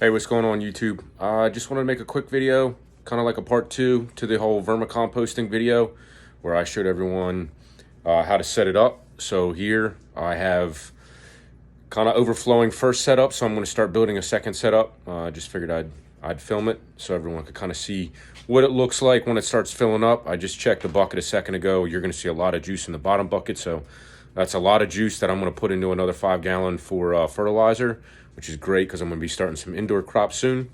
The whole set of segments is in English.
Hey, what's going on YouTube? I just wanted to make a quick video, kind of like a part 2 to the whole vermicomposting video where I showed everyone how to set it up. So here I have kind of overflowing first setup, so I'm going to start building a second setup. I just figured I'd film it so everyone could kind of see what it looks like when it starts filling up. I just checked the bucket a second ago. You're going to see a lot of juice in the bottom bucket, so that's a lot of juice that I'm going to put into another 5-gallon for fertilizer, which is great because I'm going to be starting some indoor crops soon.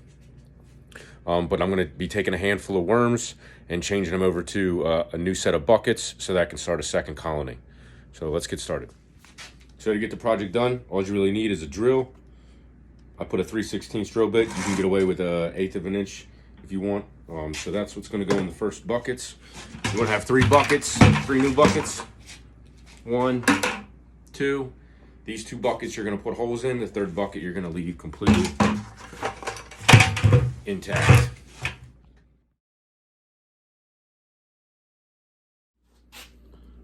But I'm going to be taking a handful of worms and changing them over to a new set of buckets so that I can start a second colony. So let's get started. So to get the project done, all you really need is a drill. I put a 3/16 drill bit. You can get away with an 1/8 of an inch if you want. So that's what's going to go in the first buckets. You're going to have 3 buckets, 3 new buckets. 1, 2. These 2 buckets you're going to put holes in. The third bucket you're going to leave completely intact.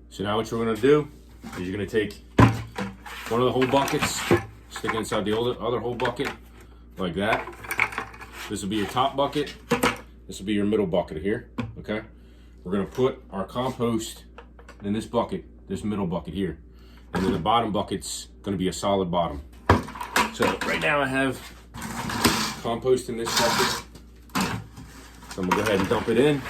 So now what you're going to do is you're going to take one of the whole buckets, stick it inside the other whole bucket like that. This will be your top bucket. This will be your middle bucket here. Okay. We're going to put our compost in this bucket, this middle bucket here. And then the bottom bucket's going to be a solid bottom. So right now I have compost in this bucket. So I'm going to go ahead and dump it in.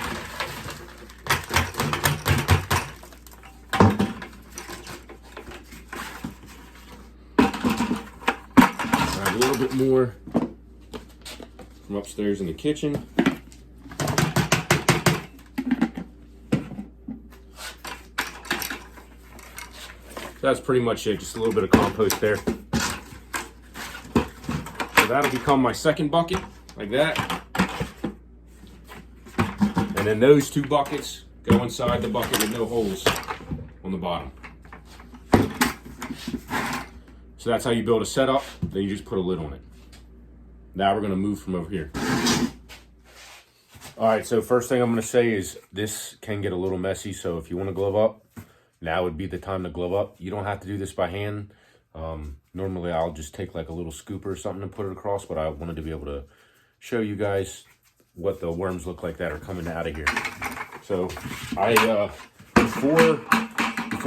I have a little bit more from upstairs in the kitchen. That's pretty much it, just a little bit of compost there. So that'll become my second bucket, like that. And then those 2 buckets go inside the bucket with no holes on the bottom. So that's how you build a setup, then you just put a lid on it. Now we're gonna move from over here. All right, so first thing I'm gonna say is this can get a little messy, so if you wanna glove up, now would be the time to glove up. You don't have to do this by hand. Normally I'll just take like a little scooper or something and put it across, but I wanted to be able to show you guys what the worms look like that are coming out of here. So before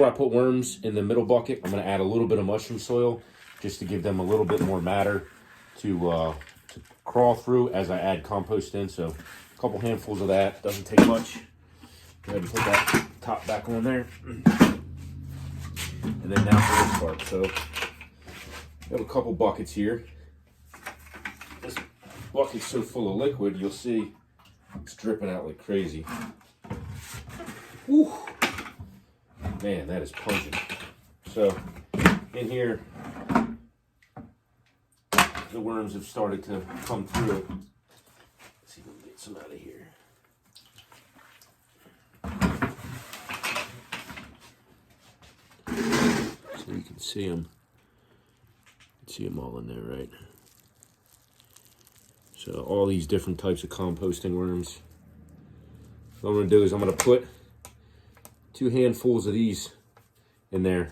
I put worms in the middle bucket, I'm gonna add a little bit of mushroom soil just to give them a little bit more matter to crawl through as I add compost in. So a couple handfuls of that, doesn't take much. Go ahead and put that top back on there. And then now for this part. So I have a couple buckets here. This bucket's so full of liquid, you'll see it's dripping out like crazy. Whew. Man, that is pungent. So in here, the worms have started to come through. Let's see if we can get some out of here. So you can see them. You can see them all in there, right? So all these different types of composting worms. What I'm gonna do is I'm gonna put 2 handfuls of these in there.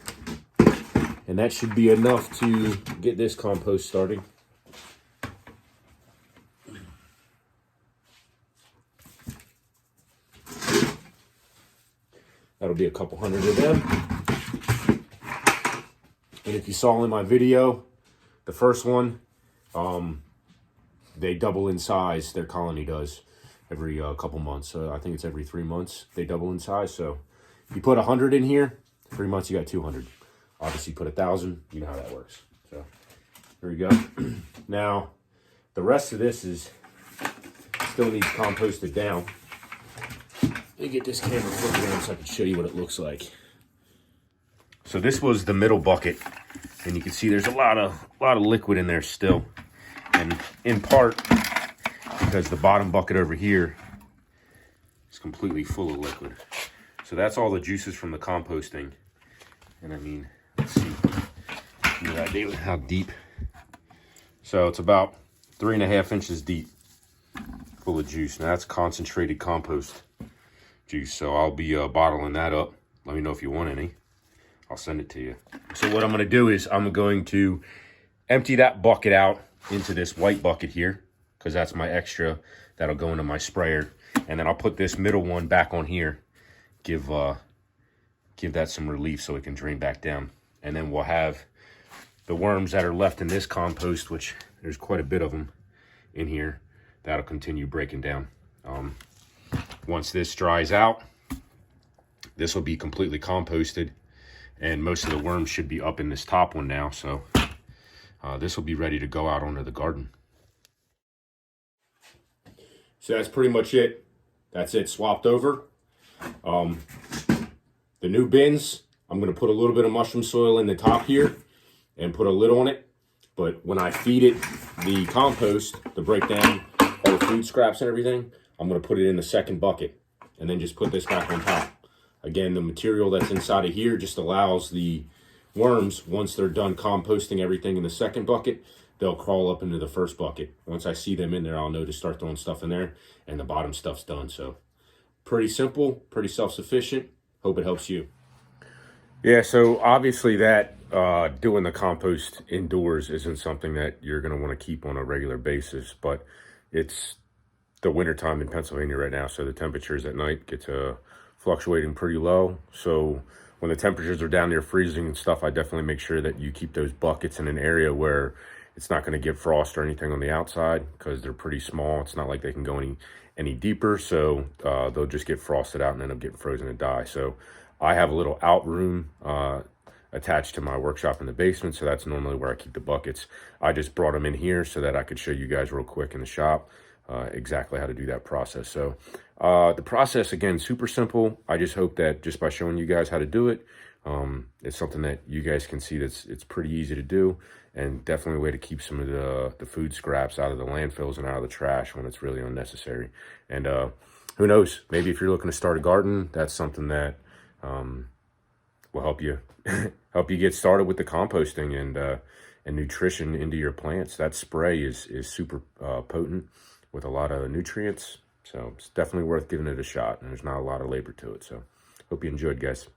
And that should be enough to get this compost starting. That'll be a couple hundred of them. And if you saw in my video, the first one, they double in size, their colony does, every couple months. So I think it's every 3 months they double in size. So if you put 100 in here, 3 months you got 200. Obviously put 1,000, you know how that works. So there we go. Now, the rest of this still needs composted down. Let me get this camera flipped around so I can show you what it looks like. So this was the middle bucket, and you can see there's a lot of liquid in there still, and in part because the bottom bucket over here is completely full of liquid. So that's all the juices from the composting. And I mean, let's see, give you an idea of how deep. So it's about 3.5 inches deep, full of juice. Now that's concentrated compost juice. So I'll be bottling that up. Let me know if you want any. I'll send it to you. So what I'm going to do is I'm going to empty that bucket out into this white bucket here, because that's my extra that'll go into my sprayer. And then I'll put this middle one back on here, give that some relief so it can drain back down. And then we'll have the worms that are left in this compost, which there's quite a bit of them in here, that'll continue breaking down. Once this dries out, this will be completely composted, and most of the worms should be up in this top one now. So this will be ready to go out onto the garden. So that's pretty much it. That's it swapped over. The new bins, I'm going to put a little bit of mushroom soil in the top here and put a lid on it. But when I feed it the compost to break down all the food scraps and everything, I'm going to put it in the second bucket and then just put this back on top. Again, the material that's inside of here just allows the worms, once they're done composting everything in the second bucket, they'll crawl up into the first bucket. Once I see them in there, I'll know to start throwing stuff in there, and the bottom stuff's done. So pretty simple, pretty self-sufficient. Hope it helps you. Yeah, so obviously that doing the compost indoors isn't something that you're going to want to keep on a regular basis, but it's the wintertime in Pennsylvania right now, so the temperatures at night get to fluctuating pretty low. So when the temperatures are down near freezing and stuff, I definitely make sure that you keep those buckets in an area where it's not going to get frost or anything on the outside, because they're pretty small. It's not like they can go any deeper, so they'll just get frosted out and end up getting frozen and die. So I have a little out room attached to my workshop in the basement, so that's normally where I keep the buckets. I just brought them in here so that I could show you guys real quick in the shop exactly how to do that process. So the process, again, super simple. I just hope that just by showing you guys how to do it, it's something that you guys can see it's pretty easy to do, and definitely a way to keep some of the food scraps out of the landfills and out of the trash when it's really unnecessary. And who knows, maybe if you're looking to start a garden, that's something that will help you get started with the composting and nutrition into your plants. That spray is super potent with a lot of nutrients, so it's definitely worth giving it a shot, and there's not a lot of labor to it. So hope you enjoyed, guys.